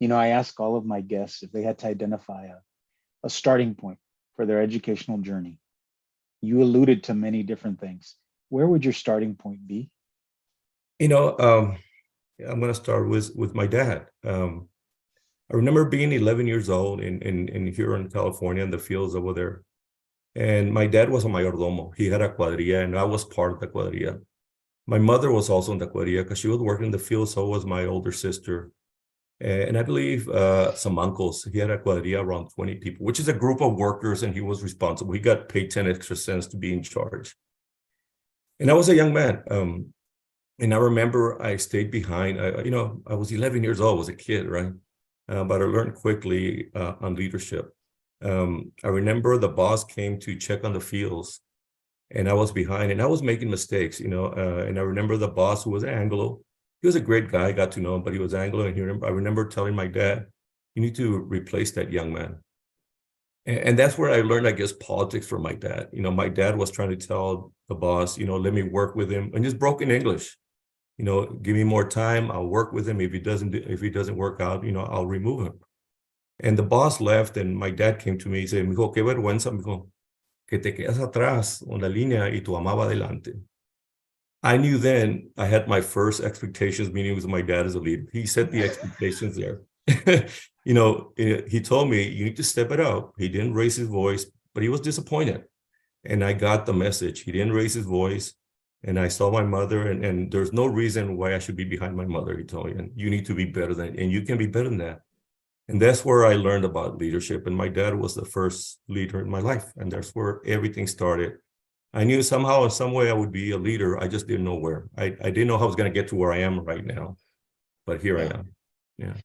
I ask all of my guests if they had to identify a starting point for their educational journey. You alluded to many different things. Where would your starting point be? You know, I'm going to start with my dad. I remember being 11 years old in here in California in the fields over there. And my dad was a mayordomo. He had a cuadrilla, and I was part of the cuadrilla. My mother was also in the cuadrilla because she was working in the field, so was my older sister. And I believe some uncles. He had a cuadrilla around 20 people, which is a group of workers, and he was responsible. He got paid 10 extra cents to be in charge. And I was a young man. And I remember I stayed behind. I was 11 years old, I was a kid, right? But I learned quickly on leadership. I remember the boss came to check on the fields, and I was behind, and I was making mistakes, and I remember the boss, who was Anglo. He was a great guy. I got to know him, but he was Anglo, and I remember telling my dad, "You need to replace that young man." And that's where I learned, I guess, politics from my dad. My dad was trying to tell the boss, let me work with him, and just broken English. Give me more time. I'll work with him. If he doesn't work out, I'll remove him. And the boss left, and my dad came to me y said, "Mijo, qué vergüenza, mijo, que te quedas atrás en la línea y tu mamá va adelante." I knew then I had my first expectations meeting with my dad as a leader. He set the expectations there. He told me, "You need to step it up." He didn't raise his voice, but he was disappointed. And I got the message. He didn't raise his voice. And I saw my mother, and there's no reason why I should be behind my mother, he told me. And you need to be better than, and you can be better than that. And that's where I learned about leadership. And my dad was the first leader in my life. And that's where everything started. I knew somehow, in some way, I would be a leader. I just didn't know where. I didn't know how I was going to get to where I am right now. But here I am. Yeah.